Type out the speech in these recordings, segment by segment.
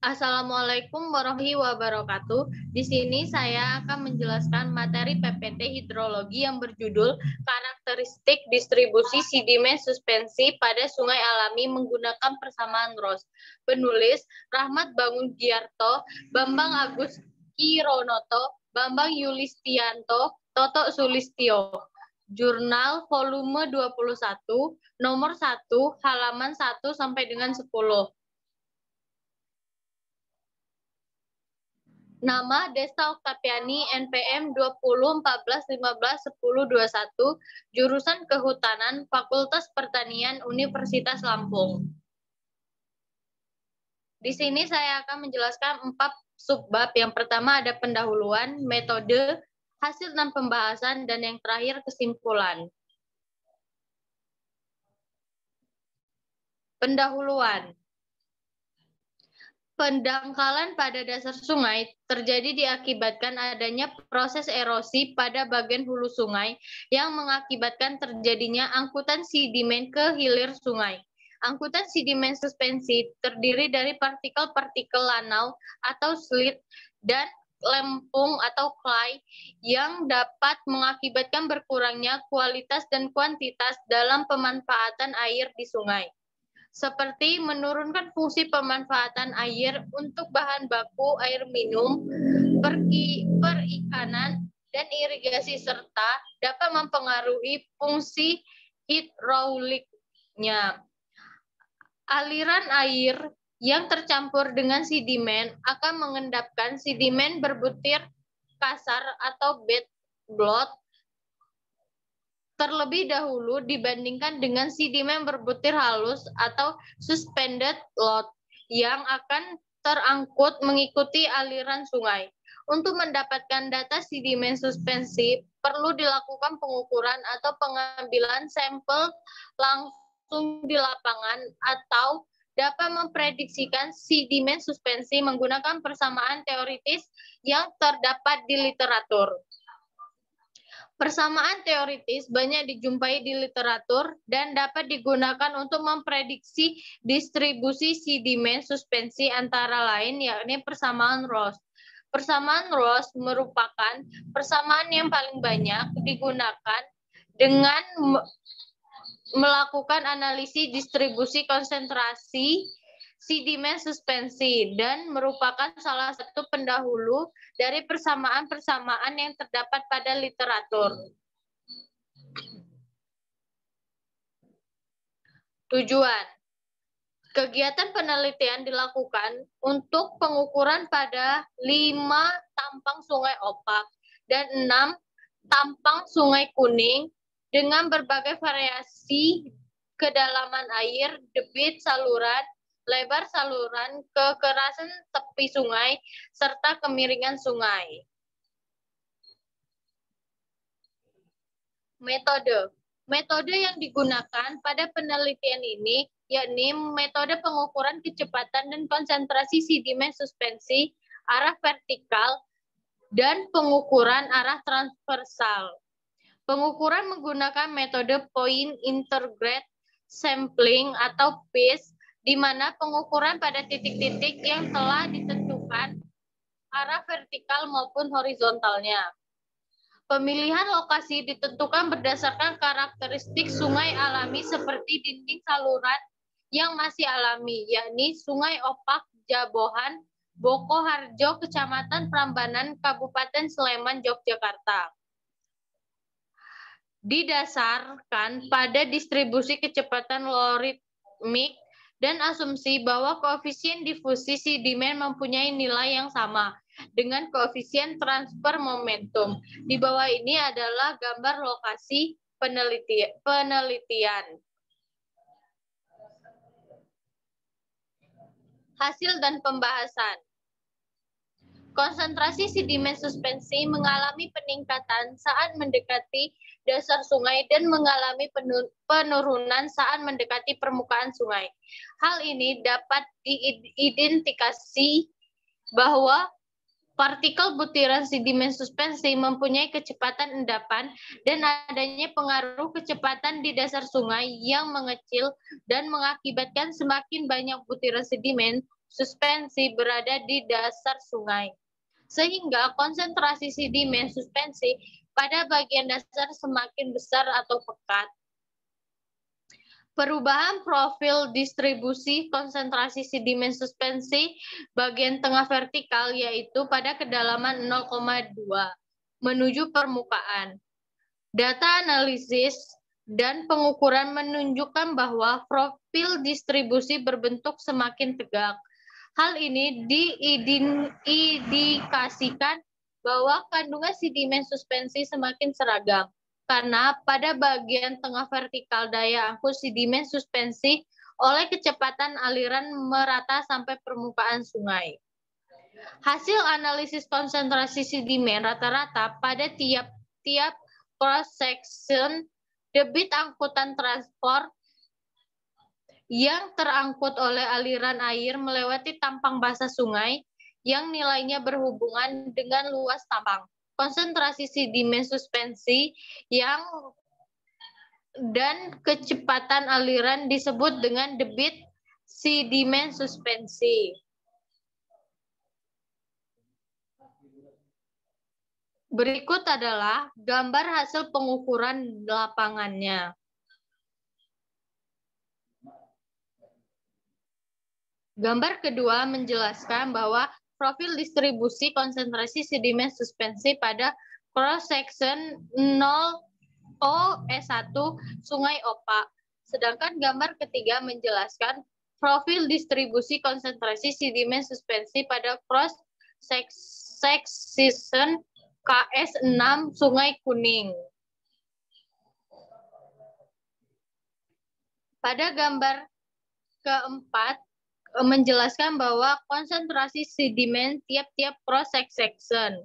Assalamualaikum warahmatullahi wabarakatuh. Di sini saya akan menjelaskan materi PPT Hidrologi yang berjudul Karakteristik Distribusi Sedimen Suspensi pada Sungai Alami menggunakan persamaan Ross. Penulis Rahmat Bangungiarto, Bambang Agus Kironoto, Bambang Yulistianto, Toto Sulistyo. Jurnal volume 21, nomor 1, halaman 1 sampai dengan 10. Nama Desta Oktaviani, NPM 2014151021, jurusan Kehutanan, Fakultas Pertanian, Universitas Lampung. Di sini saya akan menjelaskan 4 subbab. Yang pertama ada pendahuluan, metode, hasil dan pembahasan, dan yang terakhir kesimpulan. Pendahuluan. Pendangkalan pada dasar sungai terjadi diakibatkan adanya proses erosi pada bagian hulu sungai yang mengakibatkan terjadinya angkutan sedimen ke hilir sungai. Angkutan sedimen suspensi terdiri dari partikel-partikel lanau atau slit dan lempung atau clay yang dapat mengakibatkan berkurangnya kualitas dan kuantitas dalam pemanfaatan air di sungai, seperti menurunkan fungsi pemanfaatan air untuk bahan baku air minum, perikanan, dan irigasi, serta dapat mempengaruhi fungsi hidrauliknya. Aliran air yang tercampur dengan sedimen akan mengendapkan sedimen berbutir kasar atau bedblock terlebih dahulu dibandingkan dengan sedimen berbutir halus atau suspended lot yang akan terangkut mengikuti aliran sungai. Untuk mendapatkan data sedimen suspensi, perlu dilakukan pengukuran atau pengambilan sampel langsung di lapangan atau dapat memprediksikan sedimen suspensi menggunakan persamaan teoritis yang terdapat di literatur. Persamaan teoritis banyak dijumpai di literatur dan dapat digunakan untuk memprediksi distribusi sedimen suspensi antara lain yakni persamaan Ross. Persamaan Ross merupakan persamaan yang paling banyak digunakan dengan melakukan analisis distribusi konsentrasi sedimen suspensi dan merupakan salah satu pendahulu dari persamaan-persamaan yang terdapat pada literatur. Tujuan. Kegiatan penelitian dilakukan untuk pengukuran pada 5 tampang sungai opak dan 6 tampang sungai kuning dengan berbagai variasi kedalaman air, debit saluran, lebar saluran, kekerasan tepi sungai, serta kemiringan sungai. Metode. Metode yang digunakan pada penelitian ini yakni metode pengukuran kecepatan dan konsentrasi sedimen suspensi arah vertikal dan pengukuran arah transversal. Pengukuran menggunakan metode point integrated sampling atau PIS, di mana pengukuran pada titik-titik yang telah ditentukan arah vertikal maupun horizontalnya. Pemilihan lokasi ditentukan berdasarkan karakteristik sungai alami seperti dinding saluran yang masih alami, yakni Sungai Opak, Jabohan, Boko Harjo, Kecamatan Prambanan, Kabupaten Sleman, Yogyakarta. Didasarkan pada distribusi kecepatan logaritmik dan asumsi bahwa koefisien difusi sedimen mempunyai nilai yang sama dengan koefisien transfer momentum. Di bawah ini adalah gambar lokasi penelitian. Hasil dan pembahasan. Konsentrasi sedimen suspensi mengalami peningkatan saat mendekati dasar sungai dan mengalami penurunan saat mendekati permukaan sungai. Hal ini dapat diidentifikasi bahwa partikel butiran sedimen suspensi mempunyai kecepatan endapan dan adanya pengaruh kecepatan di dasar sungai yang mengecil dan mengakibatkan semakin banyak butiran sedimen suspensi berada di dasar sungai. Sehingga konsentrasi sedimen suspensi pada bagian dasar semakin besar atau pekat. Perubahan profil distribusi konsentrasi sedimen suspensi bagian tengah vertikal yaitu pada kedalaman 0,2 menuju permukaan. Data analisis dan pengukuran menunjukkan bahwa profil distribusi berbentuk semakin tegak. Hal ini diindikasikan bahwa kandungan sedimen suspensi semakin seragam. Karena pada bagian tengah vertikal daya angkut sedimen suspensi oleh kecepatan aliran merata sampai permukaan sungai. Hasil analisis konsentrasi sedimen rata-rata pada tiap cross-section debit angkutan transport yang terangkut oleh aliran air melewati tampang basah sungai yang nilainya berhubungan dengan luas tampang. Konsentrasi sedimen suspensi dan kecepatan aliran disebut dengan debit sedimen suspensi. Berikut adalah gambar hasil pengukuran lapangannya. Gambar kedua menjelaskan bahwa profil distribusi konsentrasi sedimen suspensi pada cross-section 0OS1 Sungai Opak. Sedangkan gambar ketiga menjelaskan profil distribusi konsentrasi sedimen suspensi pada cross-section KS6 Sungai Kuning. Pada gambar keempat, menjelaskan bahwa konsentrasi sedimen tiap-tiap cross-section.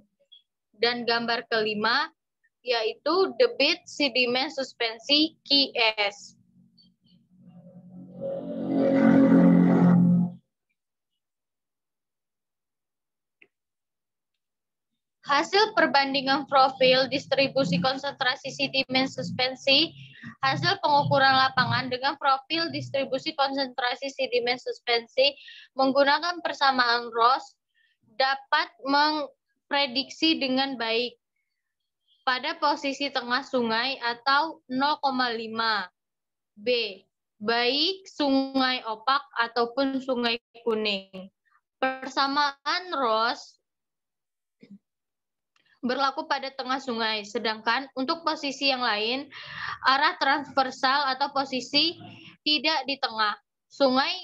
Dan gambar kelima, yaitu debit sedimen suspensi QS. Hasil perbandingan profil distribusi konsentrasi sedimen suspensi, hasil pengukuran lapangan dengan profil distribusi konsentrasi sedimen suspensi menggunakan persamaan Ross dapat memprediksi dengan baik pada posisi tengah sungai atau 0,5 B, baik Sungai Opak ataupun Sungai Kuning. Persamaan Ross berlaku pada tengah sungai, sedangkan untuk posisi yang lain, arah transversal atau posisi tidak di tengah sungai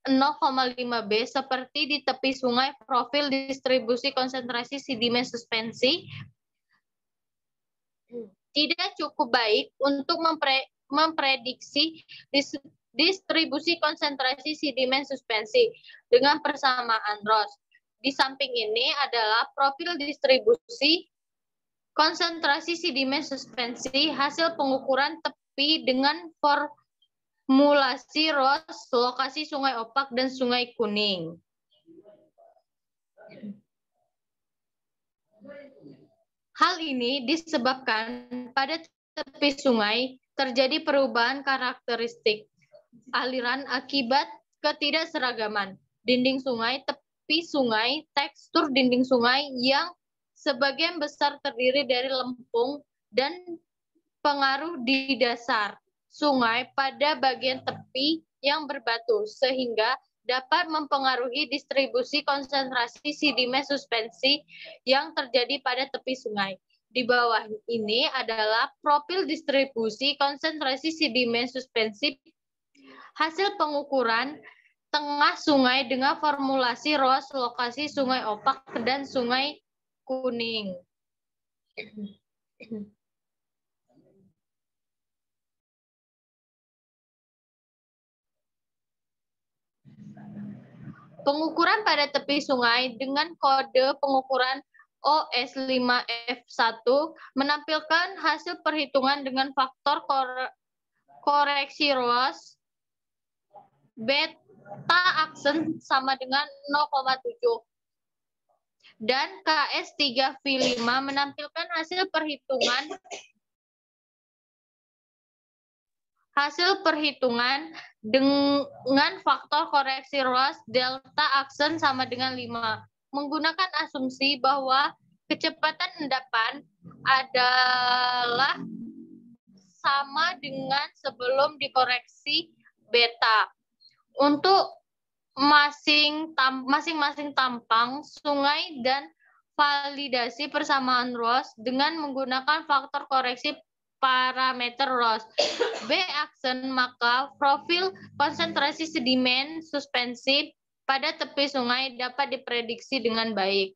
0,5 B seperti di tepi sungai. Profil distribusi konsentrasi sedimen suspensi tidak cukup baik untuk memprediksi distribusi konsentrasi sedimen suspensi dengan persamaan Ross. Di samping ini adalah profil distribusi konsentrasi sedimen suspensi hasil pengukuran tepi dengan formulasi Ross, lokasi Sungai Opak dan Sungai Kuning. Hal ini disebabkan pada tepi sungai terjadi perubahan karakteristik aliran akibat ketidakseragaman dinding sungai, tepi sungai, tekstur dinding sungai yang sebagian besar terdiri dari lempung dan pengaruh di dasar sungai pada bagian tepi yang berbatu sehingga dapat mempengaruhi distribusi konsentrasi sedimen suspensi yang terjadi pada tepi sungai. Di bawah ini adalah profil distribusi konsentrasi sedimen suspensi hasil pengukuran tengah sungai dengan formulasi Ross, lokasi Sungai Opak dan Sungai Kuning. Pengukuran pada tepi sungai dengan kode pengukuran OS5F1 menampilkan hasil perhitungan dengan faktor koreksi Ross beta aksen sama dengan 0,7 dan KS3V5 menampilkan hasil perhitungan Hasil perhitungan dengan faktor koreksi ROS delta aksen sama dengan 5. Menggunakan asumsi bahwa kecepatan endapan adalah sama dengan sebelum dikoreksi beta. Untuk masing-masing tampang, sungai, dan validasi persamaan ROS dengan menggunakan faktor koreksi parameter ROS. B aksen, maka profil konsentrasi sedimen suspensi pada tepi sungai dapat diprediksi dengan baik.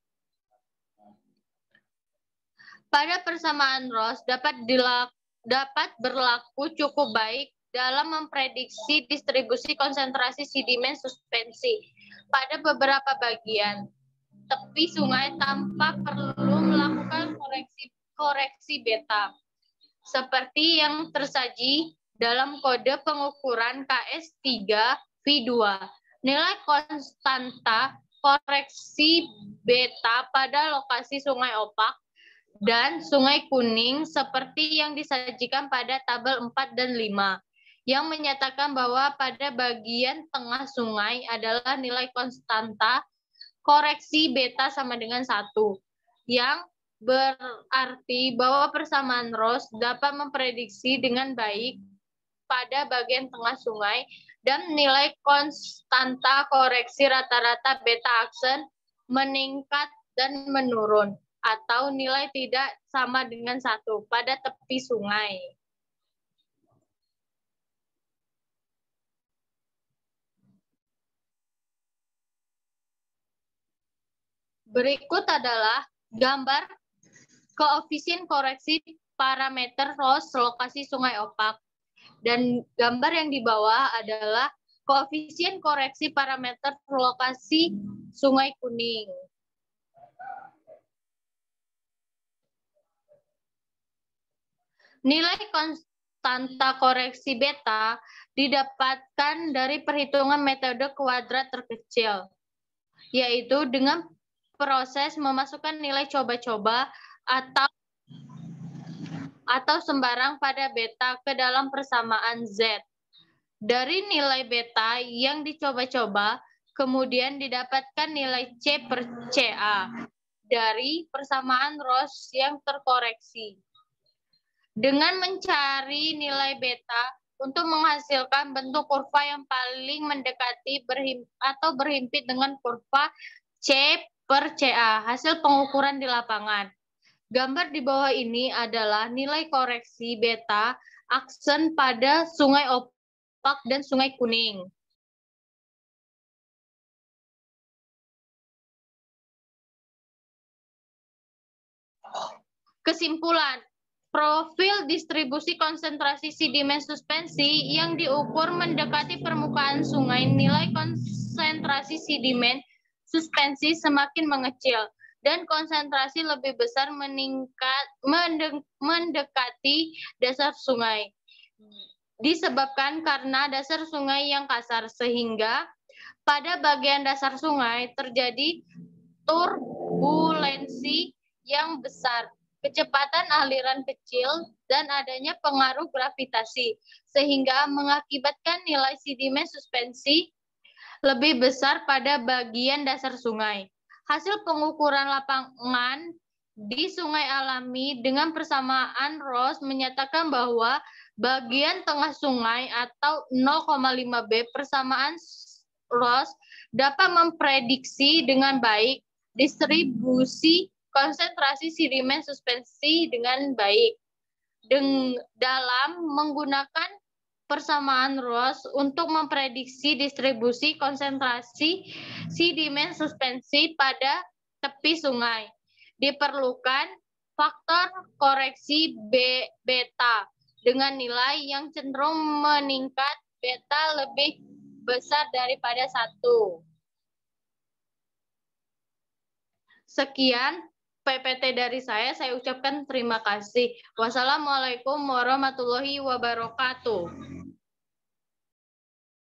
Pada persamaan ROS dapat berlaku cukup baik dalam memprediksi distribusi konsentrasi sedimen suspensi pada beberapa bagian tepi sungai tanpa perlu melakukan koreksi beta, seperti yang tersaji dalam kode pengukuran KS3V2. Nilai konstanta koreksi beta pada lokasi sungai opak dan sungai kuning seperti yang disajikan pada tabel 4 dan 5, yang menyatakan bahwa pada bagian tengah sungai adalah nilai konstanta koreksi beta sama dengan 1, yang berarti bahwa persamaan ROS dapat memprediksi dengan baik pada bagian tengah sungai dan nilai konstanta koreksi rata-rata beta aksen meningkat dan menurun atau nilai tidak sama dengan 1 pada tepi sungai. Berikut adalah gambar koefisien koreksi parameter ROS lokasi sungai opak. Dan gambar yang di bawah adalah koefisien koreksi parameter lokasi sungai kuning. Nilai konstanta koreksi beta didapatkan dari perhitungan metode kuadrat terkecil, yaitu dengan proses memasukkan nilai coba-coba atau sembarang pada beta ke dalam persamaan Z. Dari nilai beta yang dicoba-coba, kemudian didapatkan nilai C per CA dari persamaan ROS yang terkoreksi. Dengan mencari nilai beta untuk menghasilkan bentuk kurva yang paling mendekati atau berhimpit dengan kurva C per CA, hasil pengukuran di lapangan. Gambar di bawah ini adalah nilai koreksi beta aksen pada sungai opak dan sungai kuning. Kesimpulan, profil distribusi konsentrasi sedimen suspensi yang diukur mendekati permukaan sungai, nilai konsentrasi sedimen suspensi semakin mengecil dan konsentrasi lebih besar mendekati dasar sungai. Disebabkan karena dasar sungai yang kasar, sehingga pada bagian dasar sungai terjadi turbulensi yang besar, kecepatan aliran kecil, dan adanya pengaruh gravitasi, sehingga mengakibatkan nilai sedimen suspensi lebih besar pada bagian dasar sungai. Hasil pengukuran lapangan di sungai alami dengan persamaan ROS menyatakan bahwa bagian tengah sungai atau 0,5 B persamaan ROS dapat memprediksi dengan baik distribusi konsentrasi sedimen suspensi dengan baik. Dalam menggunakan persamaan ROS untuk memprediksi distribusi konsentrasi sedimen suspensi pada tepi sungai, diperlukan faktor koreksi beta dengan nilai yang cenderung meningkat beta lebih besar daripada 1. Sekian PPT dari saya ucapkan terima kasih. Wassalamualaikum warahmatullahi wabarakatuh.